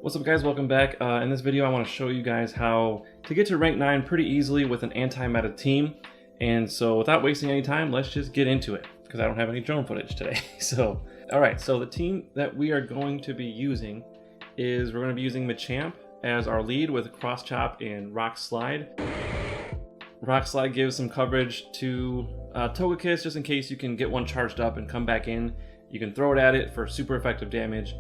What's up guys, welcome back. In this video I want to show you guys how to get to rank 9 pretty easily with an anti-meta team. And so without wasting any time, let's just get into it, because I don't have any drone footage today. Alright, so the team that we are going to be using is we're going to be using Machamp as our lead with Cross Chop and Rock Slide. Rock Slide gives some coverage to Togekiss just in case you can get one charged up and come back in. You can throw it at it for super effective damage.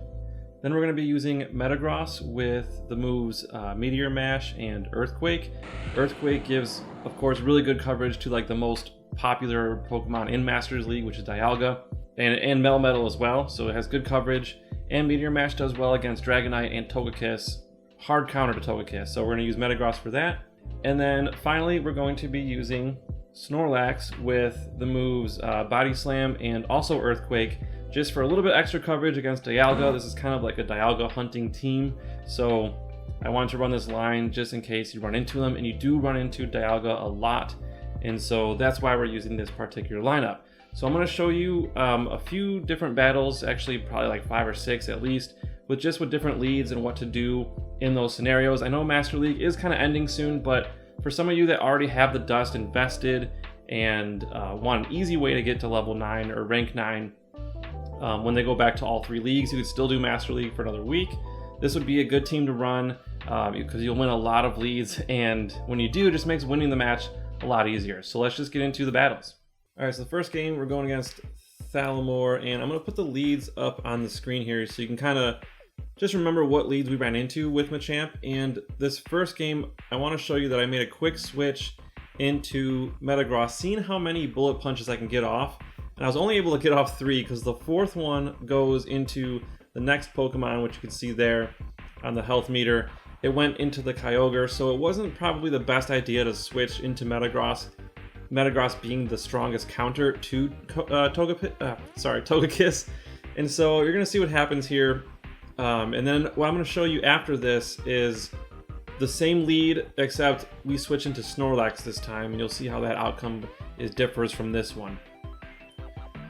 Then we're going to be using Metagross with the moves Meteor Mash and Earthquake. Earthquake gives, of course, really good coverage to like the most popular Pokemon in Masters League, which is Dialga, and Melmetal as well, so it has good coverage. And Meteor Mash does well against Dragonite and Togekiss, hard counter to Togekiss, so we're going to use Metagross for that. And then finally, we're going to be using Snorlax with the moves Body Slam and also Earthquake, just for a little bit extra coverage against Dialga. This is kind of like a Dialga hunting team, so I wanted to run this line just in case you run into them, and you do run into Dialga a lot, and so that's why we're using this particular lineup. So I'm going to show you a few different battles, actually probably like 5 or 6 at least, with different leads and what to do in those scenarios. I know Master League is kind of ending soon, but for some of you that already have the dust invested and want an easy way to get to level 9 or rank 9, when they go back to all 3 leagues, you could still do Master League for another week. This would be a good team to run because you'll win a lot of leads, and when you do, it just makes winning the match a lot easier. So let's just get into the battles. Alright, so the first game we're going against Thalamore, and I'm going to put the leads up on the screen here so you can kind of just remember what leads we ran into with Machamp. And this first game, I want to show you that I made a quick switch into Metagross, seeing how many bullet punches I can get off. And I was only able to get off 3 because the 4th one goes into the next Pokemon, which you can see there on the health meter. It went into the Kyogre, so it wasn't probably the best idea to switch into Metagross. Metagross being the strongest counter to Togekiss. And so you're going to see what happens here. And then what I'm going to show you after this is the same lead, except we switch into Snorlax this time, and you'll see how that outcome differs from this one.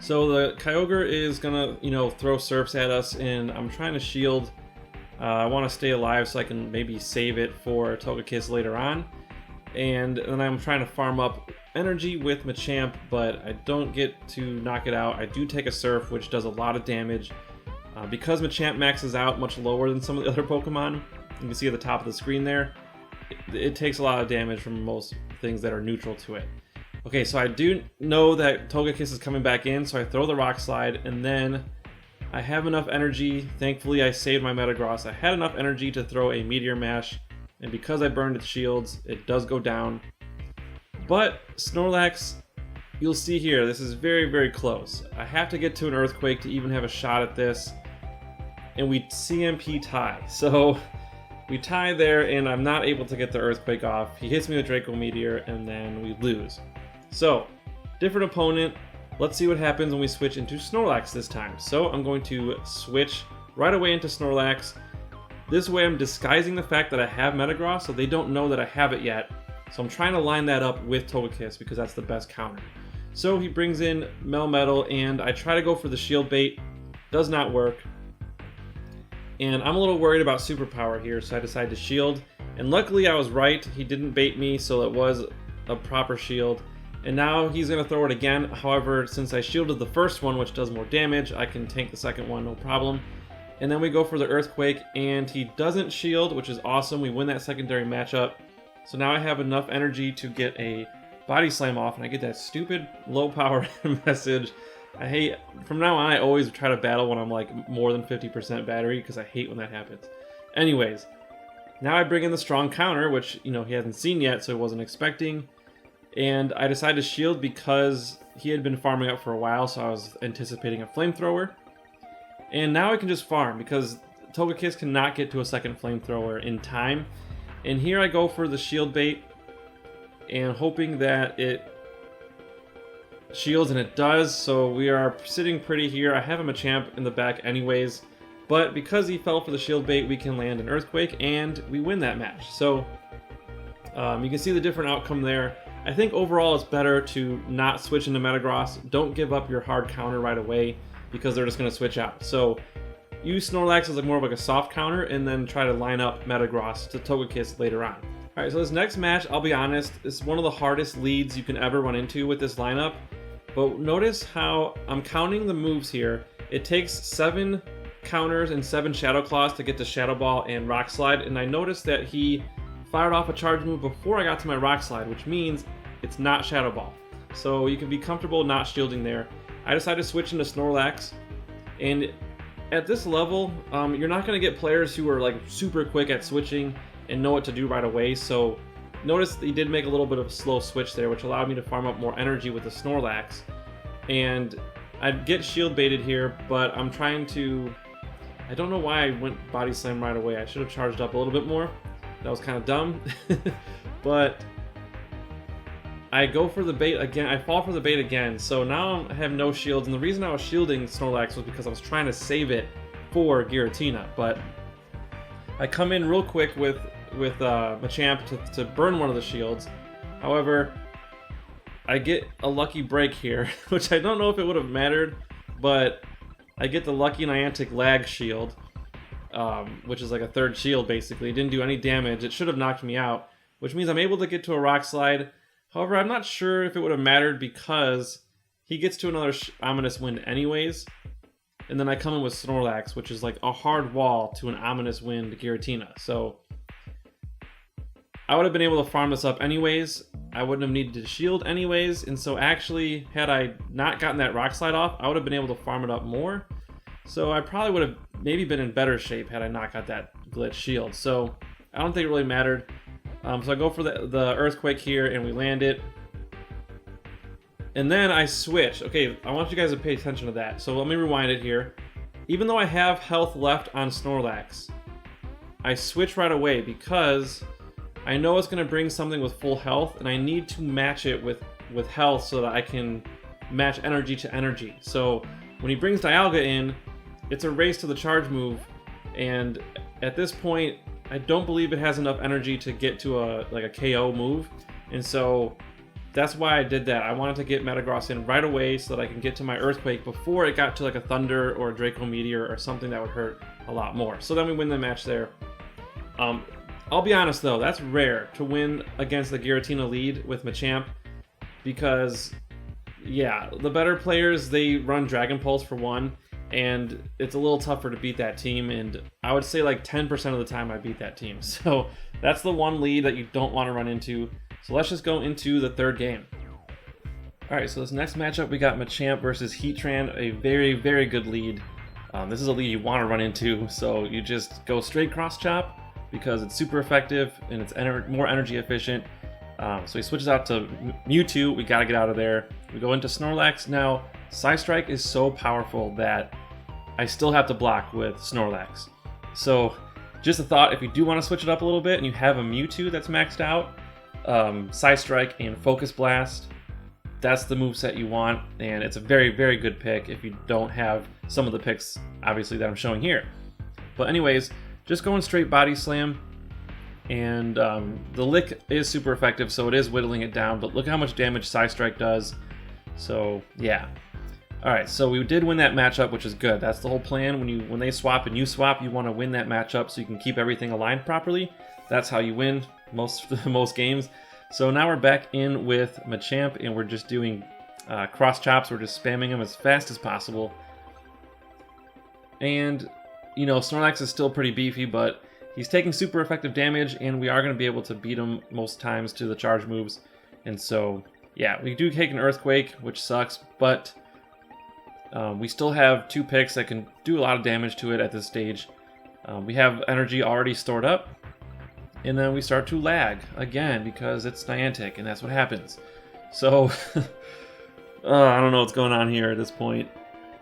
So the Kyogre is gonna, throw Surfs at us, and I'm trying to shield. I want to stay alive so I can maybe save it for Togekiss later on. And then I'm trying to farm up energy with Machamp, but I don't get to knock it out. I do take a Surf, which does a lot of damage. Because Machamp maxes out much lower than some of the other Pokemon, you can see at the top of the screen there, it takes a lot of damage from most things that are neutral to it. Okay, so I do know that Togekiss is coming back in, so I throw the Rock Slide, and then I have enough energy. Thankfully, I saved my Metagross. I had enough energy to throw a Meteor Mash, and because I burned its shields, it does go down. But Snorlax, you'll see here, this is very, very close. I have to get to an Earthquake to even have a shot at this, and we CMP tie. So we tie there, and I'm not able to get the Earthquake off. He hits me with Draco Meteor, and then we lose. So, different opponent. Let's see what happens when we switch into Snorlax this time. So I'm going to switch right away into Snorlax. This way I'm disguising the fact that I have Metagross, so they don't know that I have it yet. So I'm trying to line that up with Togekiss because that's the best counter. So he brings in Melmetal, and I try to go for the shield bait. Does not work. And I'm a little worried about superpower here, so I decide to shield. And luckily I was right. He didn't bait me, so it was a proper shield. And now he's going to throw it again. However, since I shielded the first one, which does more damage, I can tank the second one, no problem. And then we go for the Earthquake, and he doesn't shield, which is awesome. We win that secondary matchup. So now I have enough energy to get a Body Slam off, and I get that stupid low power message. I hate, from now on, I always try to battle when I'm like more than 50% battery, because I hate when that happens. Anyways, now I bring in the strong counter, which, he hasn't seen yet, so he wasn't expecting. And I decided to shield because he had been farming up for a while, so I was anticipating a Flamethrower. And now I can just farm because Togekiss cannot get to a second Flamethrower in time. And here I go for the shield bait and hoping that it shields, and it does. So we are sitting pretty here. I have a Machamp in the back anyways, but because he fell for the shield bait, we can land an Earthquake and we win that match. So you can see the different outcome there. I think overall it's better to not switch into Metagross. Don't give up your hard counter right away because they're just going to switch out. So use Snorlax as more of a soft counter, and then try to line up Metagross to Togekiss later on. Alright, so this next match, I'll be honest, is one of the hardest leads you can ever run into with this lineup. But notice how I'm counting the moves here. It takes 7 counters and 7 Shadow Claws to get to Shadow Ball and Rock Slide, and I noticed that he fired off a charge move before I got to my Rock Slide, which means it's not Shadow Ball. So you can be comfortable not shielding there. I decided to switch into Snorlax, and at this level, you're not going to get players who are like super quick at switching and know what to do right away. So notice he did make a little bit of a slow switch there, which allowed me to farm up more energy with the Snorlax. And I'd get shield baited here, but I'm trying to... I don't know why I went Body Slam right away. I should have charged up a little bit more. That was kind of dumb. But I go for the bait again. I fall for the bait again. So now I have no shields. And the reason I was shielding Snorlax was because I was trying to save it for Giratina. But I come in real quick with Machamp to burn one of the shields. However, I get a lucky break here, which I don't know if it would have mattered, but I get the lucky Niantic lag shield, which is like a third shield basically. It didn't do any damage. It should have knocked me out, which means I'm able to get to a Rock Slide. However, I'm not sure if it would have mattered because he gets to another Ominous Wind anyways. And then I come in with Snorlax, which is like a hard wall to an Ominous Wind Giratina. So I would have been able to farm this up anyways. I wouldn't have needed to shield anyways. And so actually, had I not gotten that Rock Slide off, I would have been able to farm it up more. So I probably would have maybe been in better shape had I not got that glitch shield. So I don't think it really mattered. So I go for the Earthquake here and we land it. And then I switch. Okay, I want you guys to pay attention to that. So let me rewind it here. Even though I have health left on Snorlax, I switch right away because I know it's going to bring something with full health, and I need to match it with health so that I can match energy to energy. So when he brings Dialga in, it's a race to the charge move, and at this point, I don't believe it has enough energy to get to a KO move, and so that's why I did that. I wanted to get Metagross in right away so that I can get to my Earthquake before it got to like a Thunder or a Draco Meteor or something that would hurt a lot more. So then we win the match there. I'll be honest though, that's rare to win against the Giratina lead with Machamp because, yeah, the better players, they run Dragon Pulse for one, and it's a little tougher to beat that team, and I would say like 10% of the time I beat that team. So that's the one lead that you don't want to run into. So let's just go into the third game. Alright, so this next matchup we got Machamp versus Heatran, a very, very good lead. This is a lead you want to run into, so you just go straight cross chop because it's super effective and it's more energy efficient. So he switches out to Mewtwo, we gotta get out of there. We go into Snorlax. Now, Psy Strike is so powerful that I still have to block with Snorlax. So just a thought, if you do want to switch it up a little bit and you have a Mewtwo that's maxed out, Psy Strike and Focus Blast, that's the moveset you want, and it's a very, very good pick if you don't have some of the picks, obviously, that I'm showing here. But anyways, just going straight Body Slam, and the Lick is super effective, so it is whittling it down, but look how much damage Psy Strike does. So, yeah. Alright, so we did win that matchup, which is good. That's the whole plan. When they swap and you swap, you want to win that matchup so you can keep everything aligned properly. That's how you win most games. So now we're back in with Machamp, and we're just doing cross chops. We're just spamming him as fast as possible. And, you know, Snorlax is still pretty beefy, but he's taking super effective damage, and we are going to be able to beat him most times to the charge moves. And so, yeah, we do take an Earthquake, which sucks, but we still have 2 picks that can do a lot of damage to it at this stage. We have energy already stored up. And then we start to lag again because it's Niantic, and that's what happens. So, I don't know what's going on here at this point.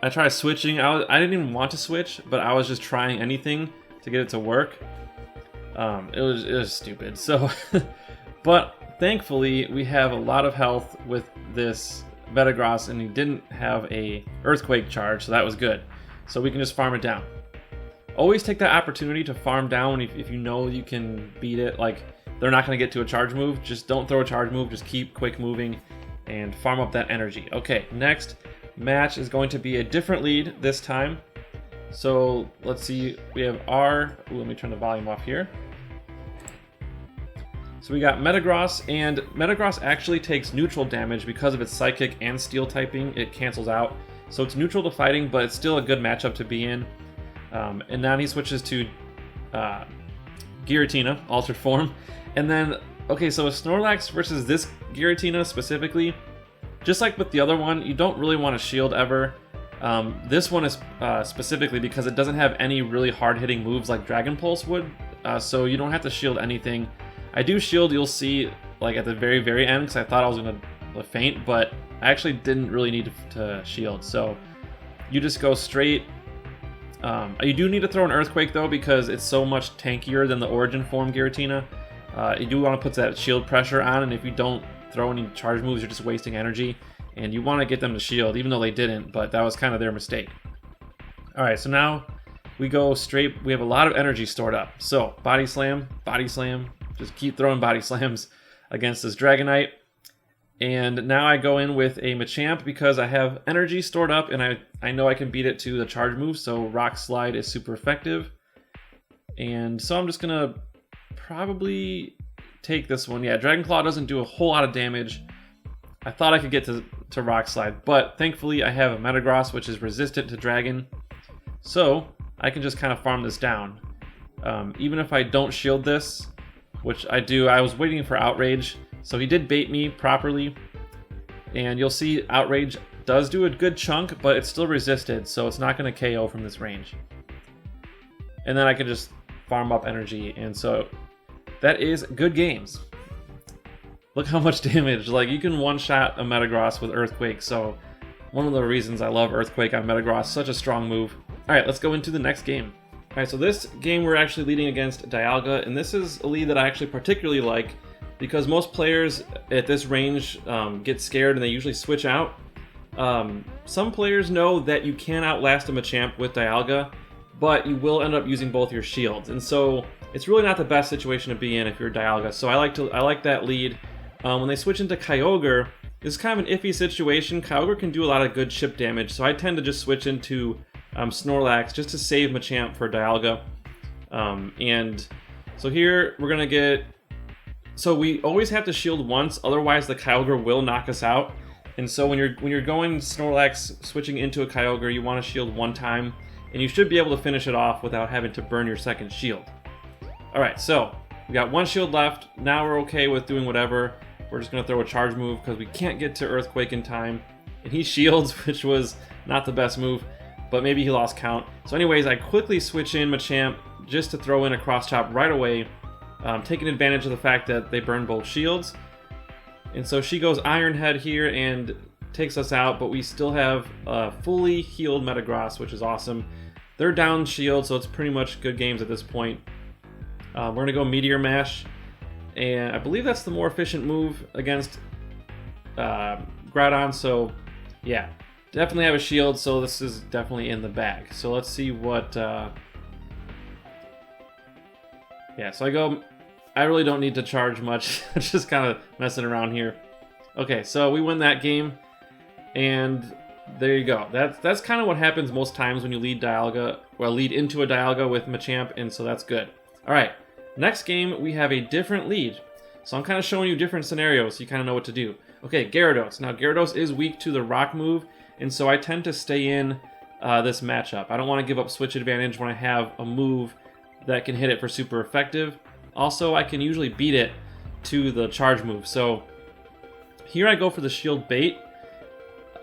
I tried switching. I didn't even want to switch, but I was just trying anything to get it to work. It was stupid. So, but thankfully we have a lot of health with this Metagross, and he didn't have a Earthquake charge, so that was good. So we can just farm it down. Always take that opportunity to farm down if you know you can beat it. Like, they're not going to get to a charge move. Just don't throw a charge move. Just keep quick moving and farm up that energy. Okay, next match is going to be a different lead this time. So let's see, we have R. Ooh, let me turn the volume off here. So we got Metagross, and Metagross actually takes neutral damage because of its Psychic and Steel typing. It cancels out. So it's neutral to fighting, but it's still a good matchup to be in. And now he switches to Giratina, altered form. And then, okay, so a Snorlax versus this Giratina specifically, just like with the other one, you don't really want to shield ever. This one is specifically because it doesn't have any really hard-hitting moves like Dragon Pulse would, so you don't have to shield anything. I do shield, you'll see, like at the very, very end, because I thought I was going to faint, but I actually didn't really need to shield. So you just go straight. You do need to throw an Earthquake, though, because it's so much tankier than the Origin form Giratina. You do want to put that shield pressure on, and if you don't throw any charge moves, you're just wasting energy. And you want to get them to shield, even though they didn't, but that was kind of their mistake. Alright, so now we go straight. We have a lot of energy stored up. So, Body Slam, just keep throwing Body Slams against this Dragonite. And now I go in with a Machamp because I have energy stored up, and I know I can beat it to the charge move, so Rock Slide is super effective. And so I'm just going to probably take this one. Yeah, Dragon Claw doesn't do a whole lot of damage. I thought I could get to Rock Slide, but thankfully I have a Metagross, which is resistant to Dragon. So I can just kind of farm this down. Even if I don't shield this, which I do, I was waiting for Outrage. So he did bait me properly. And you'll see Outrage does do a good chunk, but it's still resisted, so it's not going to KO from this range. And then I can just farm up energy, and so that is good games. Look how much damage. Like, you can one-shot a Metagross with Earthquake, so one of the reasons I love Earthquake on Metagross, such a strong move. Alright, let's go into the next game. Alright, so this game we're actually leading against Dialga, and this is a lead that I actually particularly like, because most players at this range get scared and they usually switch out. Some players know that you can outlast a Machamp with Dialga, but you will end up using both your shields, and so it's really not the best situation to be in if you're Dialga. So I like that lead. When they switch into Kyogre, this is kind of an iffy situation. Kyogre can do a lot of good chip damage, so I tend to just switch into Snorlax just to save Machamp for Dialga. And so here we're gonna get. So we always have to shield once, otherwise the Kyogre will knock us out. And so when you're going Snorlax switching into a Kyogre, you want to shield one time, and you should be able to finish it off without having to burn your second shield. Alright, so we got one shield left. Now we're okay with doing whatever. We're just going to throw a charge move because we can't get to Earthquake in time. And he shields, which was not the best move, but maybe he lost count. So anyways, I quickly switch in Machamp just to throw in a cross chop right away, taking advantage of the fact that they burn both shields. And so she goes Iron Head here and takes us out, but we still have a fully healed Metagross, which is awesome. They're down shield, so it's pretty much good games at this point. We're going to go Meteor Mash, and I believe that's the more efficient move against Groudon, so yeah, definitely have a shield, so this is definitely in the bag. So let's see what... Yeah, so I really don't need to charge much, just kind of messing around here. Okay, so we win that game, and there you go. That's kind of what happens most times when you lead Dialga, or lead into a Dialga with Machamp, and so that's good. Alright, next game we have a different lead. So I'm kind of showing you different scenarios so you kind of know what to do. Okay, Gyarados. Now Gyarados is weak to the rock move, and so I tend to stay in this matchup. I don't want to give up switch advantage when I have a move that can hit it for super effective. Also, I can usually beat it to the charge move. So here I go for the shield bait,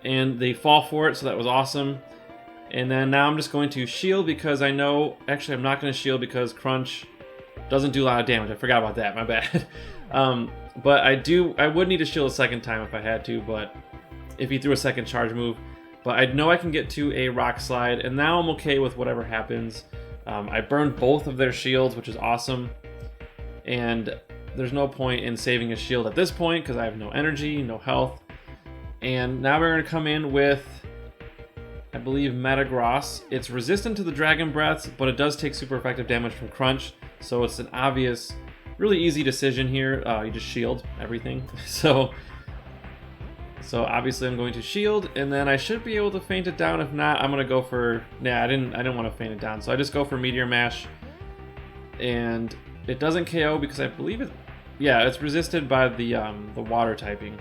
and they fall for it, so that was awesome. And then now I'm just going to shield because I know... Actually, I'm not going to shield because Crunch doesn't do a lot of damage. I forgot about that. My bad. But I would need to shield a second time if I had to, but if he threw a second charge move. But I know I can get to a Rock Slide, and now I'm okay with whatever happens. I burned both of their shields, which is awesome. And there's no point in saving a shield at this point because I have no energy, no health. And now we're going to come in with... I believe Metagross. It's resistant to the Dragon Breaths, but it does take super effective damage from Crunch, so it's an obvious, really easy decision here. You just shield everything. So So obviously I'm going to shield, and then I should be able to feint it down. If not, I'm gonna go for, nah, I didn't want to feint it down, so I just go for Meteor Mash, and it doesn't KO because I believe it, yeah, it's resisted by the water typing.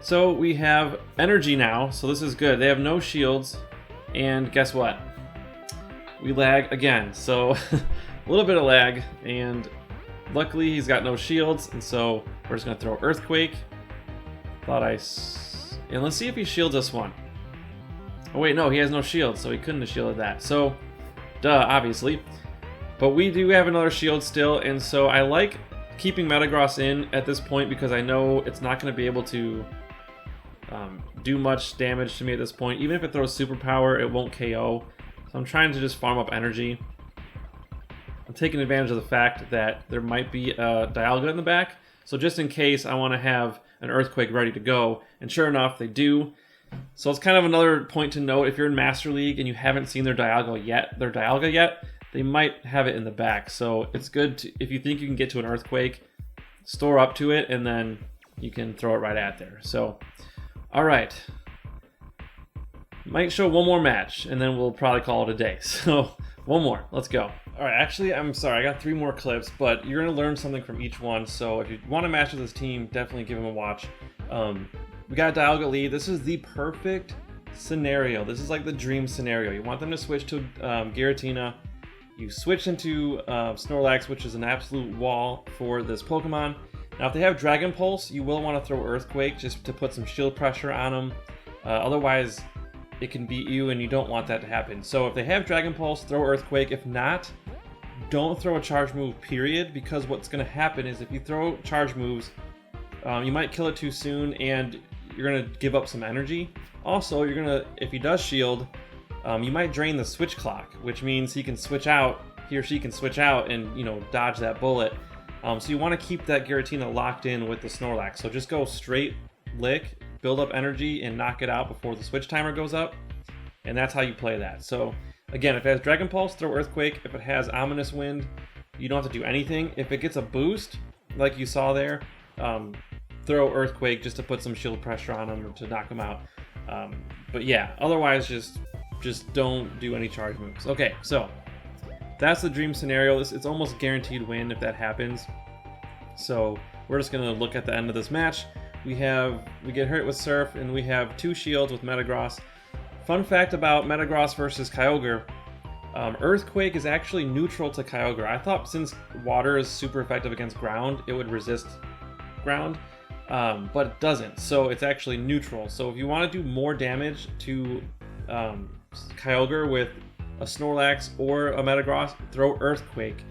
So we have energy now, so this is good. They have no shields, and guess what? We lag again, so a little bit of lag, and luckily he's got no shields, and so we're just gonna throw Earthquake. And let's see if he shields us one. Oh wait, no, he has no shield, so he couldn't have shielded that. So, duh, obviously. But we do have another shield still, and so I like keeping Metagross in at this point because I know it's not going to be able to do much damage to me at this point. Even if it throws Superpower, it won't KO. So I'm trying to just farm up energy. I'm taking advantage of the fact that there might be a Dialga in the back. So just in case, I want to have an Earthquake ready to go, and sure enough, they do. So it's kind of another point to note, if you're in Master League and you haven't seen their Dialga yet, they might have it in the back. So it's good to, if you think you can get to an Earthquake, store up to it, and then you can throw it right at there. So, all right. Might show one more match, and then we'll probably call it a day. So, one more. Let's go. All right, actually, I'm sorry, I got 3 more clips, but you're going to learn something from each one, so if you want to match with this team, definitely give them a watch. We got Dialga lead. This is the perfect scenario. This is like the dream scenario. You want them to switch to Giratina. You switch into Snorlax, which is an absolute wall for this Pokemon. Now, if they have Dragon Pulse, you will want to throw Earthquake just to put some shield pressure on them. Otherwise, it can beat you, and you don't want that to happen. So if they have Dragon Pulse, throw Earthquake. If not, don't throw a charge move, period, because what's going to happen is if you throw charge moves, you might kill it too soon, and you're going to give up some energy. Also, you're going to, if he does shield, you might drain the switch clock, which means he or she can switch out and, you know, dodge that bullet. So you want to keep that Giratina locked in with the Snorlax. So just go straight lick, build up energy, and knock it out before the switch timer goes up. And that's how you play that. So again, if it has Dragon Pulse, throw Earthquake. If it has Ominous Wind, you don't have to do anything. If it gets a boost, like you saw there, throw Earthquake just to put some shield pressure on them or to knock them out. But yeah, otherwise just don't do any charge moves. Okay, so that's the dream scenario. It's almost guaranteed win if that happens. So we're just gonna look at the end of this match. We get hit with Surf, and we have 2 shields with Metagross. Fun fact about Metagross versus Kyogre, Earthquake is actually neutral to Kyogre. I thought since water is super effective against ground, it would resist ground, but it doesn't. So it's actually neutral. So if you want to do more damage to Kyogre with a Snorlax or a Metagross, throw Earthquake.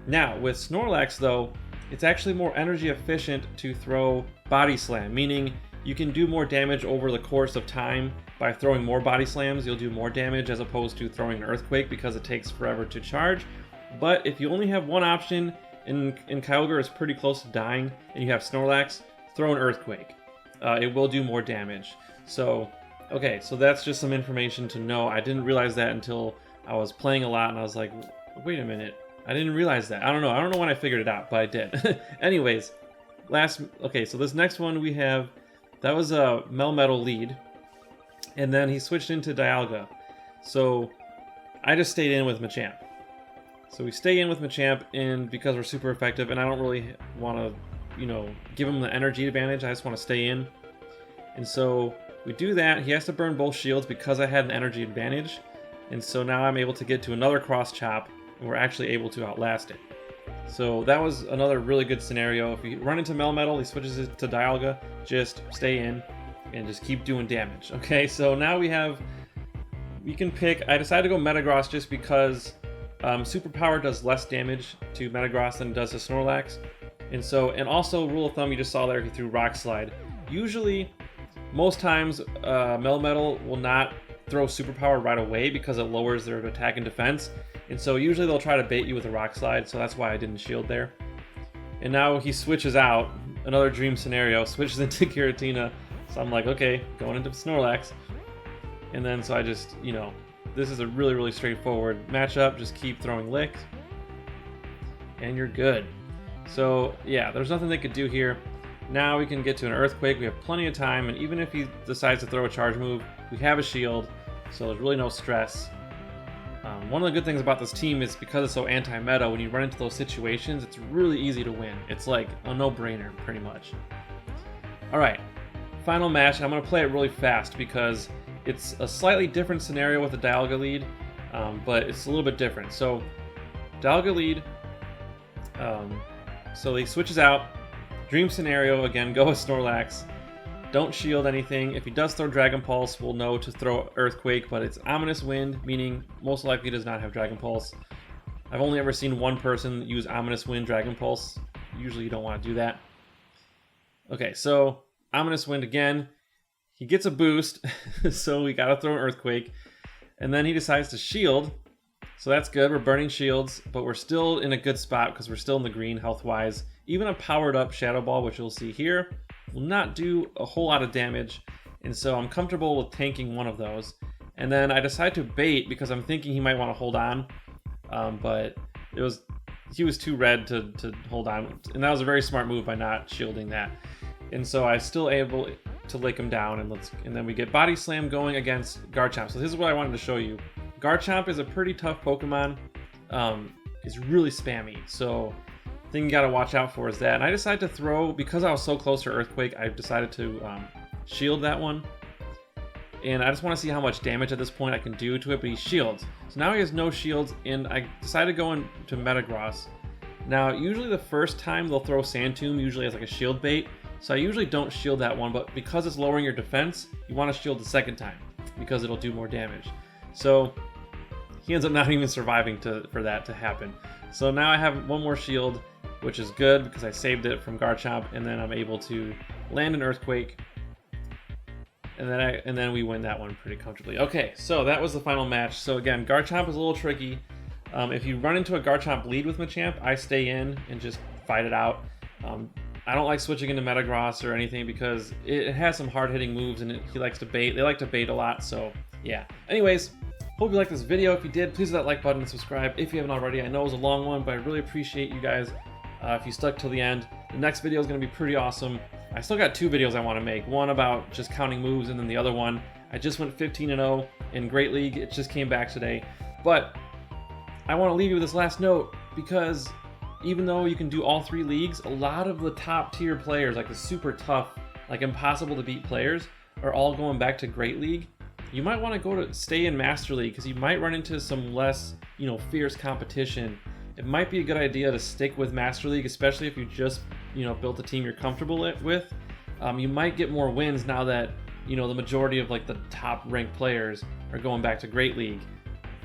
Now, with Snorlax though, it's actually more energy efficient to throw Body Slam, meaning you can do more damage over the course of time. By throwing more Body Slams, you'll do more damage as opposed to throwing an Earthquake because it takes forever to charge. But if you only have one option and Kyogre is pretty close to dying and you have Snorlax, throw an Earthquake. It will do more damage. So, okay, so that's just some information to know. I didn't realize that until I was playing a lot and I was like, wait a minute, I didn't realize that. I don't know when I figured it out, but I did. Anyways, okay, so this next one we have, that was a Melmetal lead. And then he switched into Dialga. So I just stayed in with Machamp. So we stay in with Machamp, and because we're super effective, and I don't really want to, give him the energy advantage, I just want to stay in. And so we do that. He has to burn both shields because I had an energy advantage. And so now I'm able to get to another cross chop, and we're actually able to outlast it. So that was another really good scenario. If you run into Melmetal, he switches it to Dialga, just stay in and just keep doing damage. Okay, so now we can pick, I decided to go Metagross just because Superpower does less damage to Metagross than it does to Snorlax. And also, rule of thumb, you just saw there, he threw Rock Slide. Usually, most times, Melmetal will not throw Superpower right away because it lowers their attack and defense. And so usually they'll try to bait you with a Rock Slide, so that's why I didn't shield there. And now he switches out, another dream scenario, switches into Giratina. So I'm like, okay, going into Snorlax. And then so I just, this is a really, really straightforward matchup. Just keep throwing licks, and you're good. So yeah, there's nothing they could do here. Now we can get to an Earthquake. We have plenty of time, and even if he decides to throw a charge move, we have a shield, so there's really no stress. One of the good things about this team is because it's so anti-meta, when you run into those situations, it's really easy to win. It's like a no-brainer, pretty much. Alright, final match, and I'm going to play it really fast because it's a slightly different scenario with the Dialga lead, but it's a little bit different. So, Dialga lead, so he switches out. Dream scenario, again, go with Snorlax. Don't shield anything. If he does throw Dragon Pulse, we'll know to throw Earthquake, but it's Ominous Wind, meaning most likely does not have Dragon Pulse. I've only ever seen one person use Ominous Wind Dragon Pulse. Usually you don't want to do that. Okay, so Ominous Wind again. He gets a boost, so we gotta throw an Earthquake. And then he decides to shield. So that's good, we're burning shields, but we're still in a good spot because we're still in the green health-wise. Even a powered up Shadow Ball, which you'll see here, will not do a whole lot of damage. And so I'm comfortable with tanking one of those. And then I decide to bait because I'm thinking he might want to hold on. But he was too red to hold on. And that was a very smart move by not shielding that. And so I'm still able to lick him down. And then we get Body Slam going against Garchomp. So this is what I wanted to show you. Garchomp is a pretty tough Pokemon. It's really spammy, so the thing you gotta watch out for is that. And I decided to throw, because I was so close to Earthquake, I decided to shield that one. And I just want to see how much damage at this point I can do to it, but he shields. So now he has no shields, and I decided to go into Metagross. Now, usually the first time they'll throw Sand Tomb, usually as like a shield bait, so I usually don't shield that one, but because it's lowering your defense, you want to shield the second time, because it'll do more damage. So he ends up not even surviving for that to happen. So now I have one more shield, which is good because I saved it from Garchomp, and then I'm able to land an Earthquake, and then we win that one pretty comfortably. Okay, so that was the final match. So again, Garchomp is a little tricky. If you run into a Garchomp lead with Machamp, I stay in and just fight it out. I don't like switching into Metagross or anything because it has some hard-hitting moves, and he likes to bait. They like to bait a lot, so yeah. Anyways, hope you liked this video. If you did, please hit that like button and subscribe if you haven't already. I know it was a long one, but I really appreciate you guys if you stuck till the end. The next video is going to be pretty awesome. I still got two videos I want to make. One about just counting moves, and then the other one, I just went 15-0 in Great League. It just came back today. But I want to leave you with this last note, because even though you can do all three leagues, a lot of the top tier players, like the super tough, like impossible to beat players, are all going back to Great League. You might want to stay in Master League because you might run into some less, fierce competition. It might be a good idea to stick with Master League, especially if you just, built a team you're comfortable with. You might get more wins now that, the majority of like the top ranked players are going back to Great League.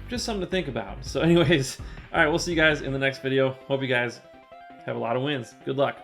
Just something to think about. So anyways, all right, we'll see you guys in the next video. Hope you guys have a lot of wins. Good luck.